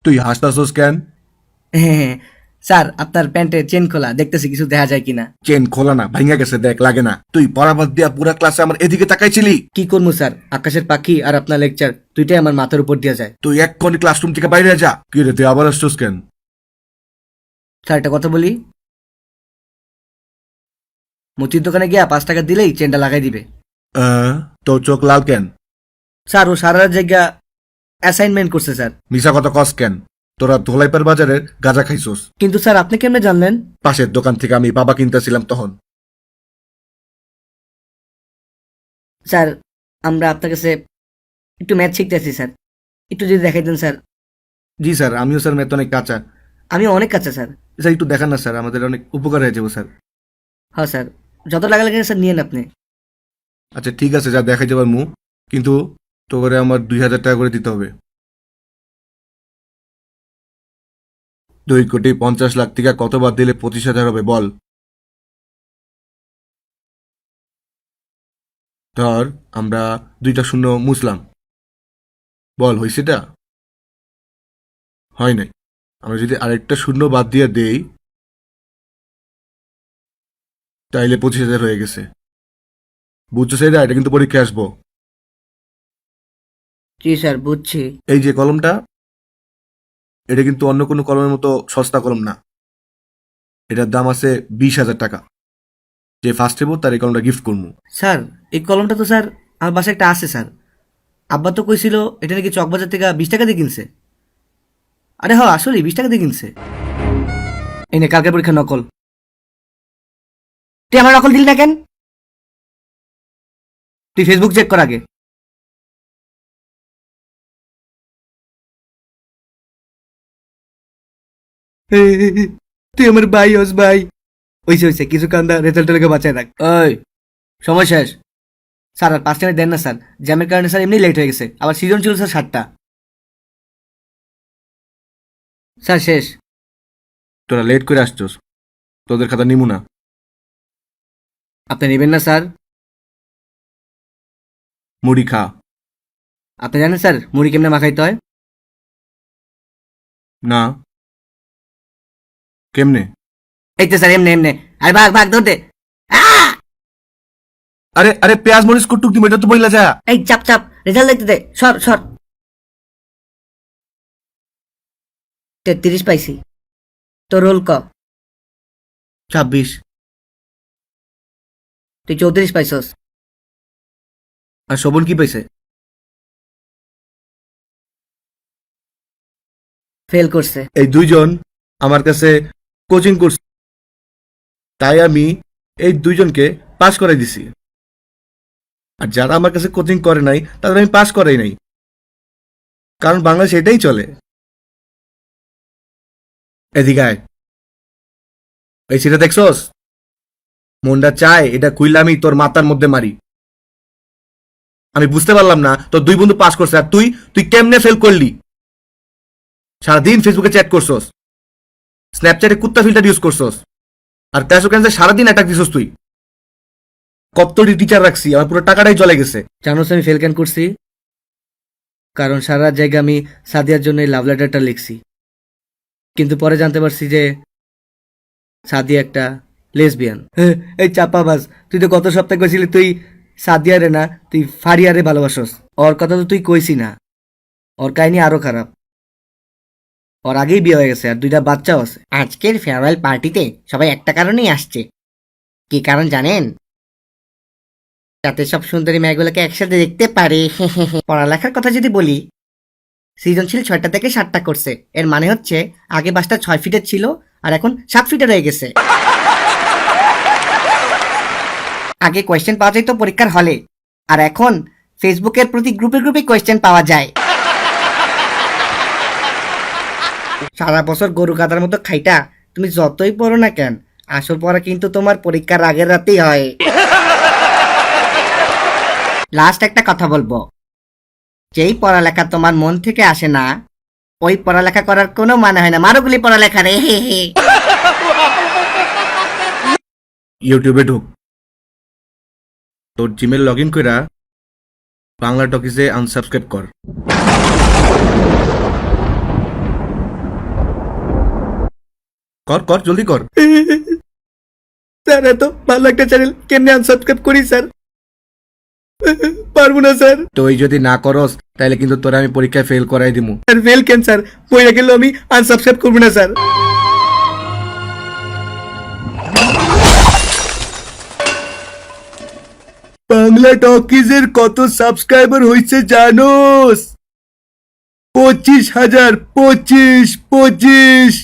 তুই হাসতাছস কেন? হ্যাঁ স্যার, আপনার প্যান্টের চেন খোলা, দেখতেছি কিছু দেখা যায় কিনা। চেন খোলা না, ভাঙা গেছে, দেখ লাগে না। তুই পড়াবাদ দিয়া পুরা ক্লাসে আমার এদিকে তাকাইছিলি। কি করবো স্যার, আকাশের পাখি আর আপনার লেকচার দুইটাই আমার মাথার উপর দিয়ে যায়। তুই এক্ষুনি ক্লাসরুম থেকে বাইরে যা। কি রে, তুই আবার আসছস কেন? স্যার একটা কথা বলি, মুচির দোকানে গিয়া 5 টাকা দিলেই চেনটা লাগাই দিবে। তোর চোখ লাল কেন? স্যার ও সারা জায়গা অ্যাসাইনমেন্ট করছে স্যার। মিশা কথা কস কেন? তোরা ধোলাইপার বাজারের গাঁজা খাইছস। কিন্তু স্যার আপনি কেমনে জানলেন? পাশের দোকান থেকে আমি বাবা কিনতেছিলাম তখন। স্যার আমরা আপনার কাছে একটু ম্যাথ শিখতেছি স্যার, একটু যদি দেখাই দেন স্যার। জি স্যার, আমিও স্যার ম্যাথ অনেক কাঁচা। আমি অনেক কাছে স্যার। স্যার একটু দেখান না স্যার, আমাদের অনেক উপকার হয়ে যাবো স্যার। হ্যাঁ স্যার, যত টাকা লাগে স্যার নিয়েন আপনি। আচ্ছা ঠিক আছে, যা দেখাই যাবার মু, কিন্তু তোরে আমার 2,000 টাকা করে দিতে হবে। 2,50,00,000 থেকে কত বাদ দিলে 25,000 হবে বল? ধর আমরা 2টা শূন্য মুছলাম, বল হয়েছেটা? হয় নাই। আমরা যদি আরেকটা শূন্য বাদ দিয়ে দেই তাইলে 25,000 হয়ে গেছে। বুঝছো সেটা? এটা কিন্তু পরীক্ষায় আসবো। জি স্যার বুঝছি। এই যে কলমটা, এটা কিন্তু অন্য কোনো কলমের মতো সস্তা কলম না। এটার দাম আছে 20,000 টাকা। যে ফার্স্ট হবো তার এই কলমটা গিফট করবো। স্যার এই কলমটা তো স্যার আমার বাসায় একটা আছে স্যার। আব্বা তো কইছিল এটা নাকি চকবাজার থেকে 20 টাকা দিয়ে কিনছে। আরে হ্যাঁ আসলে 20 টাকা দিয়ে কিনছে। এই নে কালকে পরীক্ষা নকল। তুই আমার নকল দিলি না কেন? তুই ফেসবুক চেক কর আগে। তুই আমার ভাই হস ভাই। হইছে হইছে, কিছু কান্দা রেজাল্টের লেগে বাঁচায় রাখ। ওই সময় শেষ। স্যার আর 5 টাকা দেন না স্যার, জ্যামের কারণে স্যার এমনি লেট হয়ে গেছে, আবার সিজন ছিল স্যার 7টা। স্যার শেষ। তোরা লেট করে আসছোস, তোদের খাতা নিমু না। আপনি নেবেন না স্যার? মুড়ি খা। আপনি জানেন স্যার মুড়ি কেমনে মাখাইতে হয়? না, কেমনে? এই তো স্যার এমনি এমনি। আরে ভাগ ভাগ দৌড় দে। আহ! আরে আরে, পেঁয়াজ মরিচ কুটুক দিম, এটা তো বইলা যা। এই চাপ চাপ, রেজাল্ট দেখতে দে, সর সর। 33 পাইছি। তো রোল ক? 26। তুই 34 পাইছস। আর শোভন কি পাইছে? ফেল করছে। এই দুইজন আমার কাছে কোচিং করছে, তাই আমি এই দুইজনকে পাস করাই দিছি। আর যারা আমার কাছে কোচিং করে নাই তাদের আমি পাস করাই নাই, কারণ বাংলাদেশ এটাই চলে। এদিকে আয়। এই সেটা দেখছস? মনটা চায় এটা খুইলে আমি তোর মাথার মধ্যে মারি। আমি বুঝতে পারলাম না তোর দুই বন্ধু পাস করছে আর তুই তুই কেমনে ফেল করলি? সারাদিন ফেসবুকে চ্যাট করছস, স্ন্যাপচ্যাটে কুত্তা ফিল্টার ইউজ করছস, আর ক্লাস ওখানে সারাদিন অ্যাটাক দিছস তুই। কতটি টিচার রাখছি, আমার পুরো টাকাটাই চলে গেছে। জানোস আমি ফেল কেন করছি? কারণ সারা জায়গা আমি সাদিয়ার জন্য এই লাভ লেটারটা লিখছি, কিন্তু পরে জানতে পারছি যে সাদিয়া একটা লেসবিয়ান। এই চাপাবাজ, তুই তো গত সপ্তাহে কইছিলি তুই সাদিয়ারে না, তুই ফারিয়ারে ভালোবাসস। ওর কথা তো তুই কইছি না। ওর কাহিনী আরো খারাপ। ওর আগেই বিয়ে হয়ে গেছে আর 2টা বাচ্চাও আছে। আজকের ফেয়ারওয়েল পার্টিতে সবাই একটা কারণেই আসছে। কি কারণ জানেন? যাতে সব সুন্দরী মেয়েগুলোকে একসাথে দেখতে পারে। পড়ালেখার কথা যদি বলি, সৃজনশীল 6টা থেকে 7টা করছে। এর মানে হচ্ছে আগে বাসটা 6 ফিটের ছিল আর এখন 7 ফিটের হয়ে গেছে। আগে কোয়েশ্চেন পাওয়া যেত পরীক্ষার হলে, আর এখন ফেসবুকের প্রতি গ্রুপে গ্রুপে কোয়েশ্চেন পাওয়া যায়। সারা বছর গরু কাদার মতো খাইটা তুমি যতই পড়ো না কেন, আসল পড়া কিন্তু তোমার পরীক্ষার আগের রাতেই হয়। লাস্ট একটা কথা বলবো, যেই পড়ালেখা তোমার মন থেকে আসে না, ওই পড়ালেখা করার কোনো মানে হয় না। মারুগুলি পড়ালেখা রে। ইউটিউবে ঢুক, তোর জিমেল লগ ইন কইরা বাংলা টকিজে আনসাবস্ক্রাইব কর। কর কর জলদি কর। স্যার এত ভালো একটা চ্যানেল কেমনে আনসাবস্ক্রাইব করি স্যার? পারবো না স্যার। তুই যদি না করস তাহলে কিন্তু তোরা আমি পরীক্ষায় ফেল করাই দিমু। স্যার ফেল কেন স্যার? বইয়া গেলেও আমি আনসাবস্ক্রাইব করবো না স্যার। বাংলা টকিজের কত সাবস্ক্রাইবার হয়েছে জানোস? 25,000। 25।